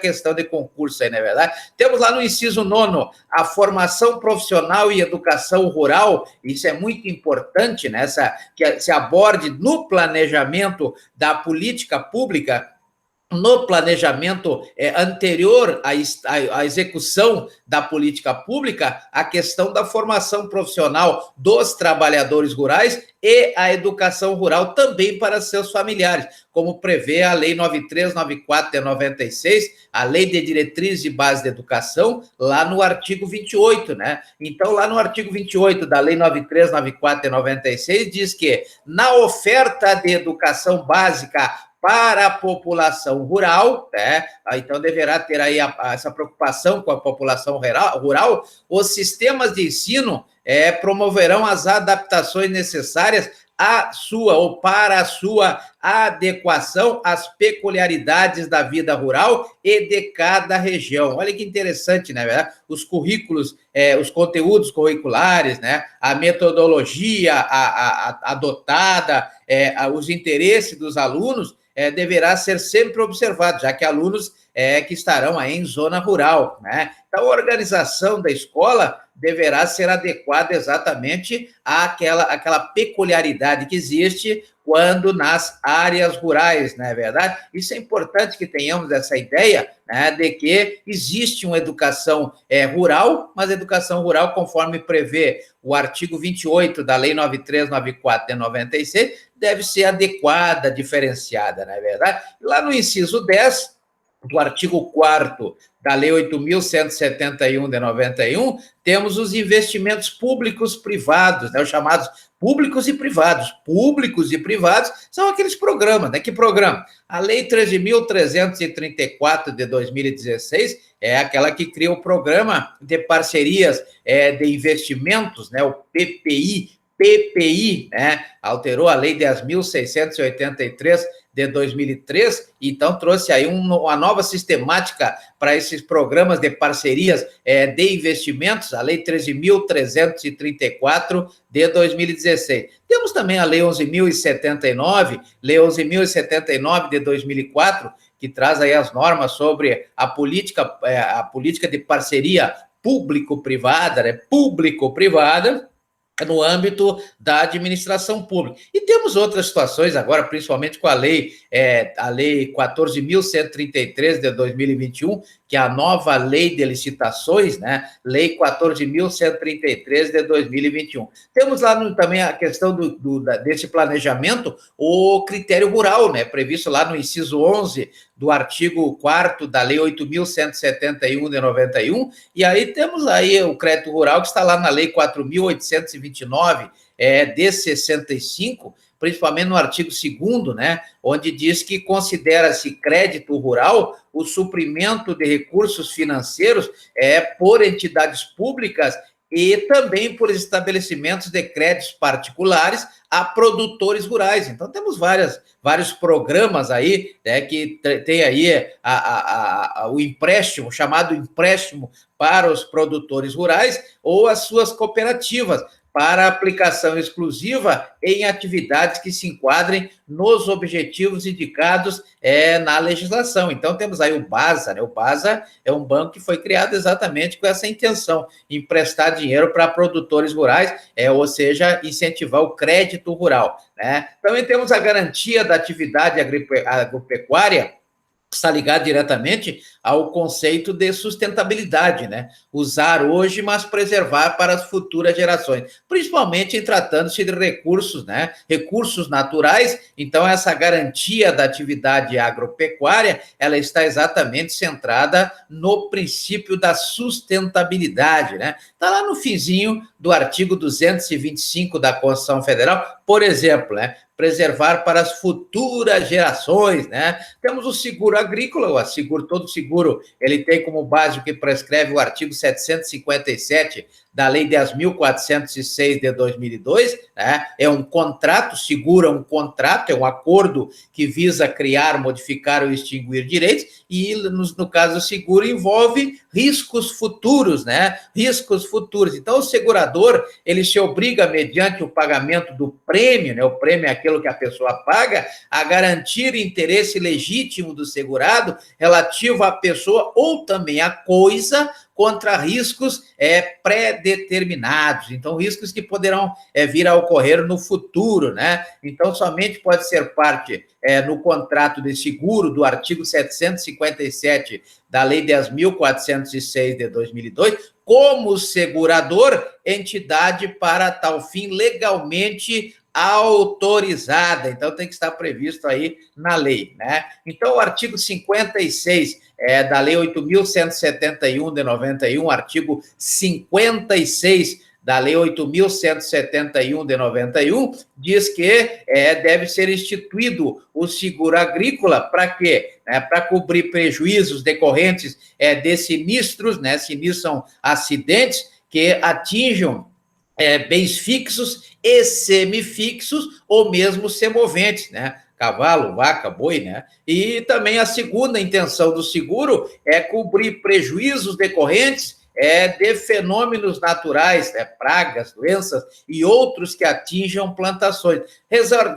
questão de concurso aí, não é verdade? Temos lá no inciso 9 a formação profissional e educação rural, isso é muito importante, né? Que se aborde no planejamento da política pública, no planejamento anterior à execução da política pública, a questão da formação profissional dos trabalhadores rurais e a educação rural também para seus familiares, como prevê a Lei 9394 de 96, a Lei de Diretrizes e Bases de Educação, lá no artigo 28, né? Então, lá no artigo 28 da Lei 9394 de 96, diz que na oferta de educação básica para a população rural, né? Então deverá ter aí essa preocupação com a população rural, os sistemas de ensino promoverão as adaptações necessárias à sua ou para a sua adequação às peculiaridades da vida rural e de cada região. Olha que interessante, né? Os currículos, os conteúdos curriculares, né? A metodologia adotada, os interesses dos alunos, deverá ser sempre observado, já que alunos que estarão aí em zona rural, né? Então, a organização da escola deverá ser adequada exatamente àquela peculiaridade que existe quando nas áreas rurais, não é verdade? Isso é importante que tenhamos essa ideia, né, de que existe uma educação rural, mas a educação rural, conforme prevê o artigo 28 da Lei 9394 de 96, deve ser adequada, diferenciada, não é verdade? Lá no inciso 10 do artigo 4º da Lei 8.171 de 91, temos os investimentos públicos privados, né, os chamados públicos e privados. Públicos e privados são aqueles programas, né? Que programa? A Lei 13.334 de 2016 é aquela que cria o Programa de Parcerias de Investimentos, né? O PPI, né? Alterou a Lei 10.683 de 2003, então trouxe aí uma nova sistemática para esses programas de parcerias de investimentos, a Lei 13.334 de 2016. Temos também a Lei 11.079 de 2004, que traz aí as normas sobre a política de parceria público-privada, né? Público-privada, no âmbito da administração pública. E temos outras situações agora, principalmente com a Lei 14.133 de 2021, que é a nova Lei de Licitações, né? Lei 14.133 de 2021. Temos lá também a questão desse planejamento, o critério rural, né? Previsto lá no inciso 11 do artigo 4º da Lei 8.171 de 91, e aí temos aí o crédito rural que está lá na Lei 4.829 de 65, principalmente no artigo 2º, né, onde diz que considera-se crédito rural o suprimento de recursos financeiros por entidades públicas e também por estabelecimentos de créditos particulares a produtores rurais. Então, temos vários programas aí, né, que tem aí o empréstimo, chamado empréstimo para os produtores rurais ou as suas cooperativas, para aplicação exclusiva em atividades que se enquadrem nos objetivos indicados na legislação. Então, temos aí o BASA, né? O BASA é um banco que foi criado exatamente com essa intenção, emprestar dinheiro para produtores rurais, ou seja, incentivar o crédito rural, né? Também temos a garantia da atividade agropecuária, que está ligado diretamente ao conceito de sustentabilidade, né? Usar hoje, mas preservar para as futuras gerações, principalmente em tratando-se de recursos, né? Recursos naturais. Então, essa garantia da atividade agropecuária, ela está exatamente centrada no princípio da sustentabilidade, né? Está lá no finzinho do artigo 225 da Constituição Federal, por exemplo, né? Preservar para as futuras gerações, né? Temos o seguro agrícola, todo seguro, ele tem como base o que prescreve o artigo 757 da Lei 10.406 de 2002, né? É um contrato, segura um contrato, é um acordo que visa criar, modificar ou extinguir direitos, e no caso do seguro envolve riscos futuros, né? Riscos futuros. Então, o segurador, ele se obriga, mediante o pagamento do prêmio, né? O prêmio é aquilo que a pessoa paga, a garantir interesse legítimo do segurado relativo à pessoa ou também à coisa contra riscos pré-determinados. Então, riscos que poderão vir a ocorrer no futuro, né? Então, somente pode ser parte no contrato de seguro do artigo 757 da Lei 10.406 de 2002, como segurador, entidade para tal fim legalmente autorizada. Então, tem que estar previsto aí na lei, né? Então, o artigo 56 da Lei 8.171 de 91, artigo 56 da Lei 8.171 de 91, diz que deve ser instituído o seguro agrícola para quê? Para cobrir prejuízos decorrentes de sinistros, né? Sinistros são acidentes que atinjam bens fixos e semifixos ou mesmo semoventes, né? Cavalo, vaca, boi, né? E também a segunda intenção do seguro é cobrir prejuízos decorrentes de fenômenos naturais, pragas, doenças e outros que atinjam plantações.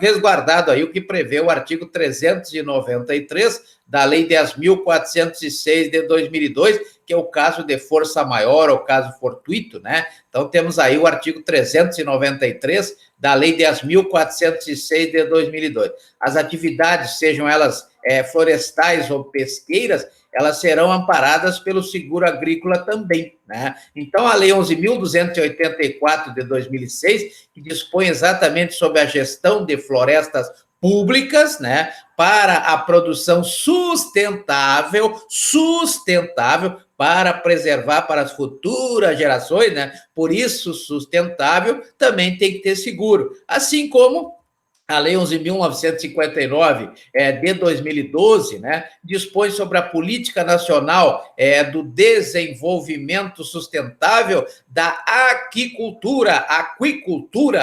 Resguardado aí o que prevê o artigo 393 da Lei 10.406 de 2002, que é o caso de força maior ou caso fortuito, né? Então, temos aí o artigo 393 da Lei 10.406 de 2002. As atividades, sejam elas florestais ou pesqueiras, elas serão amparadas pelo seguro agrícola também, né? Então, a Lei 11.284 de 2006, que dispõe exatamente sobre a gestão de florestas públicas, né, para a produção sustentável para preservar para as futuras gerações, né? Por isso, sustentável também tem que ter seguro. Assim como a Lei 11.959 de 2012, né, dispõe sobre a Política Nacional do Desenvolvimento Sustentável da Aquicultura,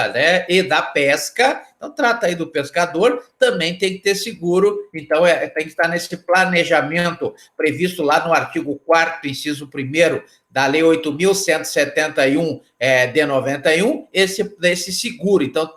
né, e da Pesca. Então, trata aí do pescador, também tem que ter seguro. Então, tem que estar nesse planejamento previsto lá no artigo 4º, inciso 1º, da Lei 8.171 de 91, esse seguro. Então,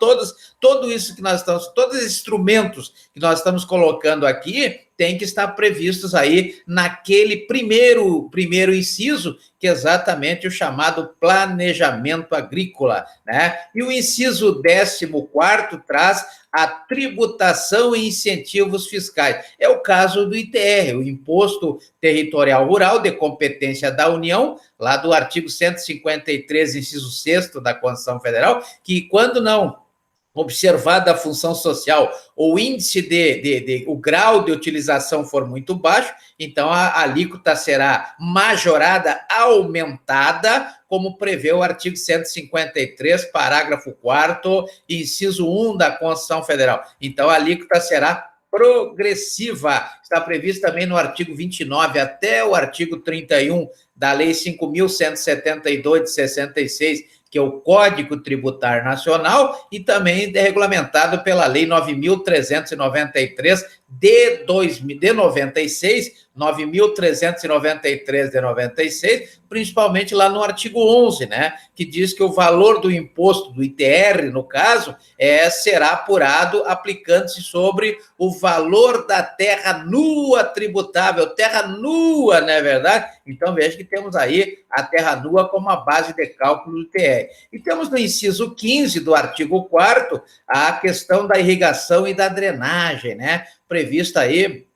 tudo isso que nós estamos, todos os instrumentos que nós estamos colocando aqui, tem que estar previstos aí naquele primeiro inciso, que é exatamente o chamado planejamento agrícola, né? E o inciso 14º traz a tributação e incentivos fiscais. É o caso do ITR, o Imposto Territorial Rural de competência da União, lá do artigo 153, inciso 6º da Constituição Federal, que quando não observada a função social, o índice o grau de utilização for muito baixo, então a alíquota será majorada, aumentada, como prevê o artigo 153, parágrafo 4º, inciso 1 da Constituição Federal. Então, a alíquota será progressiva. Está previsto também no artigo 29 até o artigo 31 da Lei 5.172 de 66, que é o Código Tributário Nacional, e também regulamentado pela Lei 9.393 de 96, 9.393 de 96, principalmente lá no artigo 11, né, que diz que o valor do imposto do ITR, no caso, será apurado aplicando-se sobre o valor da terra nua tributável, terra nua, não é verdade? Então, veja que temos aí a terra nua como a base de cálculo do ITR. E temos no inciso 15 do artigo 4º a questão da irrigação e da drenagem, né, prevista aí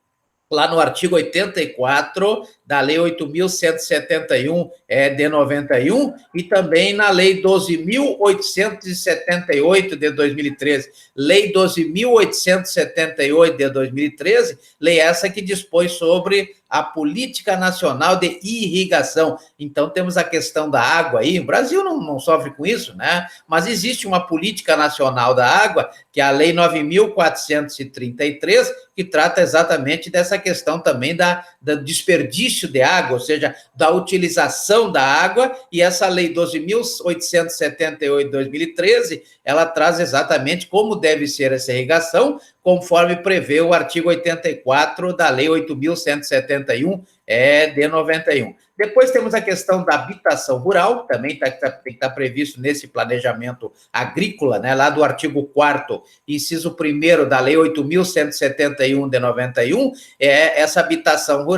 lá no artigo 84 da Lei 8.171 de 91, e também na Lei 12.878 de 2013. Lei 12.878 de 2013, lei essa que dispõe sobre a Política Nacional de Irrigação. Então, temos a questão da água aí. O Brasil não sofre com isso, né? Mas existe uma Política Nacional da Água, que é a Lei 9.433, que trata exatamente dessa questão também do desperdício desperdício de água, ou seja, da utilização da água, e essa lei 12.878 de 2013, ela traz exatamente como deve ser essa irrigação, conforme prevê o artigo 84 da lei 8.171 de 91. Depois temos a questão da habitação rural, também tem que estar previsto nesse planejamento agrícola, né, lá do artigo 4º, inciso 1º da lei 8.171 de 91, essa habitação rural